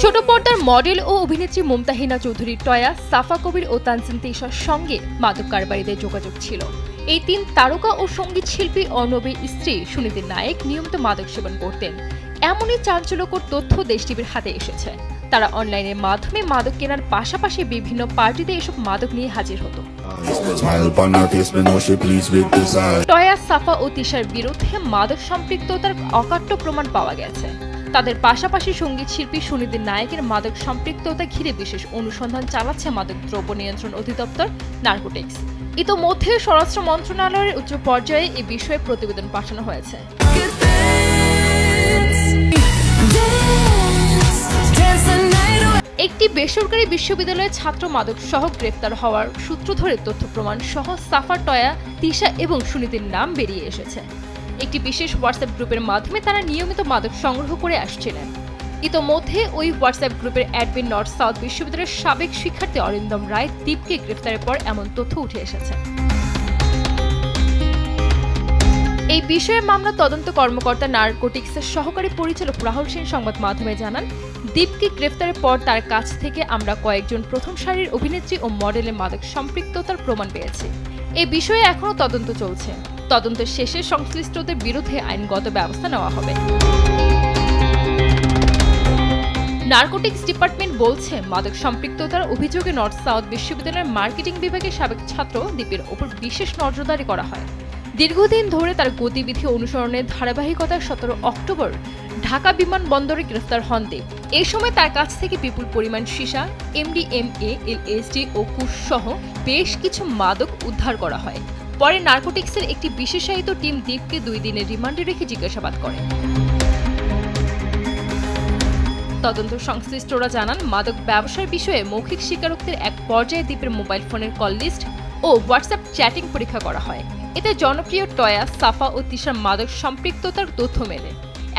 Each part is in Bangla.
ছোট পর্দার মডেল ও অভিনেত্রী মুমতাহিনা চৌধুরী টয়া, সাফা কবির ও তানজিন তিশার সঙ্গে মাদক কারবারিদের যোগাযোগ ছিল। এই তিন তারকা ও সঙ্গীত শিল্পী অর্ণবের স্ত্রী সুনীতি নায়েক নিয়মিত মাদক সেবন করতেন। এমনই চাঞ্চল্যকর তথ্য দেশ টিভির হাতে এসেছে। তারা অনলাইনের মাধ্যমে মাদক কেনার পাশাপাশি বিভিন্ন পার্টিতে এসব মাদক নিয়ে হাজির হতো। টয়া, সাফা ও তিশার বিরুদ্ধে মাদক সম্পৃক্ততার অকাট্য প্রমাণ পাওয়া গেছে। তাদের পাশাপাশি সঙ্গীত শিল্পী সুনীতি নায়েকের মাদক সম্পৃক্ততা ঘিরে বিশেষ অনুসন্ধান চালাচ্ছে মাদক দ্রব্য নিয়ন্ত্রণ অধিদপ্তর, নার্কোটিক্স। ইতোমধ্যে স্বরাষ্ট্র মন্ত্রণালয়ের উচ্চ পর্যায়ে এ বিষয়ে প্রতিবেদন পাঠানো হয়েছে। একটি বেসরকারি বিশ্ববিদ্যালয়ের ছাত্র মাদক সহ গ্রেফতার হওয়ার সূত্র ধরে তথ্য প্রমাণ সহ সাফা, টয়া, তিশা এবং সুনীতির নাম বেরিয়ে এসেছে। একটি বিশেষ হোয়াটসঅ্যাপ গ্রুপের মাধ্যমে তারা নিয়মিত মাদক সংগ্রহ করে আসছিলেন। ইতোমধ্যে ওই হোয়াটসঅ্যাপ গ্রুপের অ্যাডমিন নর্থ সাউথ বিশ্ববিদ্যালয়ের সাবেক শিক্ষার্থী অরিন্দম রায় দীপকে গ্রেফতারের পর এমন তথ্য উঠে এসেছে। এই বিষয়ে মামলা তদন্ত কর্মকর্তা নার্কোটিক্সের সহকারী পরিচালক রাহুল সেন সংবাদ মাধ্যমে জানান, দীপকে গ্রেফতারের পর তার কাছ থেকে আমরা কয়েকজন প্রথম সারির অভিনেত্রী ও মডেলের মাদক সম্পৃক্ততার প্রমাণ পেয়েছি। এ বিষয়ে এখনও তদন্ত চলছে। তদন্তের শেষে সংশ্লিষ্টদের বিরুদ্ধে আইনগত ব্যবস্থা নেওয়া হবে। নার্কোটিক্স ডিপার্টমেন্ট বলছে, মাদক সম্পৃক্ততার অভিযোগে নর্থ সাউথ বিশ্ববিদ্যালয়ের মার্কেটিং বিভাগের সাবেক ছাত্র দীপের ওপর বিশেষ নজরদারি করা হয়। দীর্ঘদিন ধরে তার গতিবিধি অনুসরণের ধারাবাহিকতায় 17 অক্টোবর ঢাকা বিমানবন্দরে গ্রেফতার হন দীপ। এই সময় তার কাছ থেকে বিপুল পরিমাণ সীসা, MDMA, LSD ও কুশ সহ বেশ কিছু মাদক উদ্ধার করা হয়। পরে নার্কোটিক্সের একটি বিশেষায়িত টিম দীপকে 2 দিনের রিমান্ডে রেখে জিজ্ঞাসাবাদ করে। তদন্ত সংশ্লিষ্টরা জানান, মাদক ব্যবসার বিষয়ে মৌখিক স্বীকারোক্তির এক পর্যায়ে দীপের মোবাইল ফোনের কল লিস্ট ও হোয়াটসঅ্যাপ চ্যাটিং পরীক্ষা করা হয়। এতে জনপ্রিয় টয়া, সাফা ও তিশার মাদক সম্পৃক্ততার তথ্য মেলে।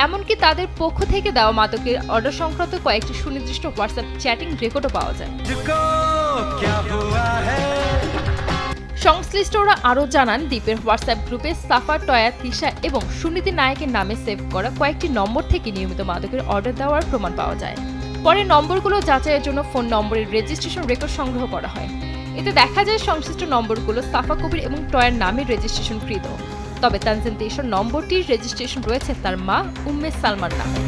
এমনকি তাদের পক্ষ থেকে দেওয়া মাদকের অর্ডার সংক্রান্ত কয়েকটি সুনির্দিষ্ট হোয়াটসঅ্যাপ চ্যাটিং রেকর্ডও পাওয়া যায়। সংশ্লিষ্টরা আরও জানান, দীপের হোয়াটসঅ্যাপ গ্রুপে সাফা, টয়া, তিশা এবং সুনীতি নায়েকের নামে সেভ করা কয়েকটি নম্বর থেকে নিয়মিত মাদকের অর্ডার দেওয়ার প্রমাণ পাওয়া যায়। পরে নম্বরগুলো যাচাইয়ের জন্য ফোন নম্বরের রেজিস্ট্রেশন রেকর্ড সংগ্রহ করা হয়। এতে দেখা যায় সংশ্লিষ্ট নম্বরগুলো সাফা কবির এবং টয়ার নামে রেজিস্ট্রেশনকৃত। তবে তানজিন তিশার নম্বরটির রেজিস্ট্রেশন রয়েছে তার মা উম্মে সালমার নামে।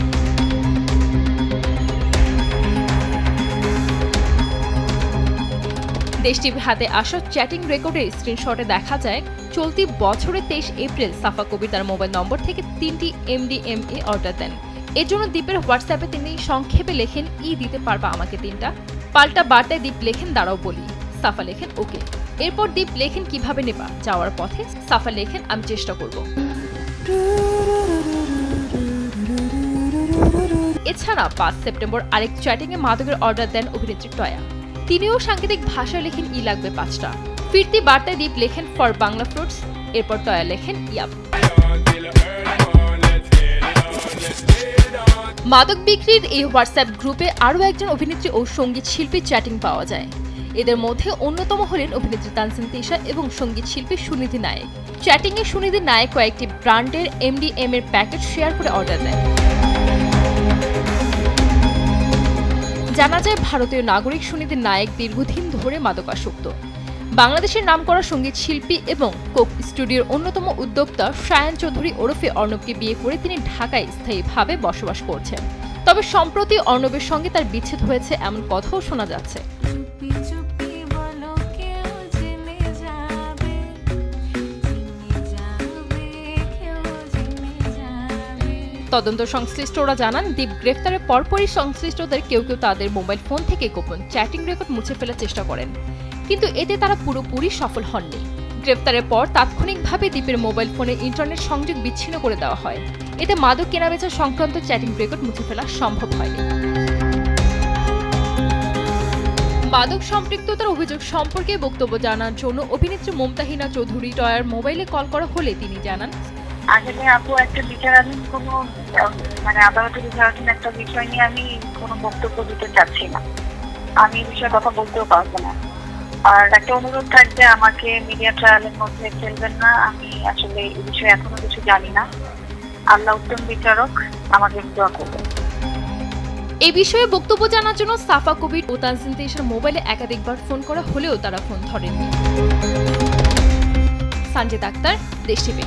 দেশ টিভির হাতে আসা চ্যাটিং রেকর্ডের স্ক্রিনশটে দেখা যায়, চলতি বছরের 23 এপ্রিল সাফা কবির তার মোবাইল নম্বর থেকে 3টি MDMA অর্ডার দেন। এর জন্য দীপের হোয়াটসঅ্যাপে তিনি সংক্ষেপে লেখেন, দিতে পারবা আমাকে 3টা। পাল্টা বার্তায় দীপ লেখেন, দাঁড়াও বলি। সাফা লেখেন, ওকে। এরপর দীপ লেখেন, কিভাবে নেবা। যাওয়ার পথে সাফা লেখেন, আমি চেষ্টা করব। এছাড়া 5 সেপ্টেম্বর আরেক চ্যাটিংয়ে মাদকের অর্ডার দেন অভিনেত্রী টয়া। তিনিও সাংকেতিক ভাষায় লেখেন, লাগবে 5টা। ফিরতি বার্তায় দীপ লেখেন, ফর বাংলা ফ্রুটস। এরপর টয়া লেখেন, ইয়াপ। মাদক বিক্রির এই হোয়াটসঅ্যাপ গ্রুপে আরও একজন অভিনেত্রী ও সঙ্গীত শিল্পীর চ্যাটিং পাওয়া যায়। এদের মধ্যে অন্যতম হলেন অভিনেত্রী তানজিন তিশা এবং সঙ্গীত শিল্পী সুনীতি নায়েক। চ্যাটিংয়ে সুনীতি নায়েক কয়েকটি ব্র্যান্ডের MDMA এর প্যাকেট শেয়ার করে অর্ডার দেন। জানা যায়, ভারতীয় নাগরিক সুনীতি নায়েক দীর্ঘদিন ধরে মাদকাসক্ত। বাংলাদেশের নামকরা সঙ্গীত শিল্পী এবং কোক স্টুডিওর অন্যতম উদ্যোক্তা শায়ান চৌধুরী ওরফে অর্ণবকে বিয়ে করে তিনি ঢাকায় স্থায়ীভাবে বসবাস করছেন। তবে সম্প্রতি অর্ণবের সঙ্গে তার বিচ্ছেদ হয়েছে এমন কথাও শোনা যাচ্ছে। তদন্ত সংশ্লিষ্টরা জানান, দীপ গ্রেফতারের পরপরই সংশ্লিষ্টদের কেউ কেউ তাদের মোবাইল ফোন থেকে গোপন চ্যাটিং রেকর্ড মুছে ফেলার চেষ্টা করেন, কিন্তু এতে তারা পুরোপুরি সফল হননি। গ্রেফতারের পর তাৎক্ষণিকভাবে দীপের মোবাইল ফোনের ইন্টারনেট সংযোগ বিচ্ছিন্ন করে দেওয়া হয়। এতে মাদক কেনাবেচা সংক্রান্ত চ্যাটিং রেকর্ড মুছে ফেলা সম্ভব হয়নি। মাদক সম্পৃক্ততার অভিযোগ সম্পর্কে বক্তব্য জানার জন্য অভিনেত্রী মুমতাহিনা চৌধুরী টয়ার মোবাইলে কল করা হলে তিনি জানান, আসলে আপু একটা বিচারাধীন কোনো আদালতের বিচারাধীন একটা বিষয় নিয়ে আমি কোনো বক্তব্য দিতে চাচ্ছি না। আমি এই বিষয়ে কথা বলতেও পারবো না। আর একটা অনুরোধ থাকবে, আমাকে মিডিয়া ট্রায়ালের মধ্যে ফেলবেন না। আমি আসলে এই বিষয়ে এখনো কিছু জানি না। আল্লাহ উত্তম বিচারক, আমাদের দোয়া করবেন। এই বিষয়ে বক্তব্য জানার জন্য সাফা কবির ও তানজিন তেইশের মোবাইলে একাধিকবার ফোন করা হলেও তারা ফোন ধরেননি। সানজিদ আক্তার, দেশ টিভি।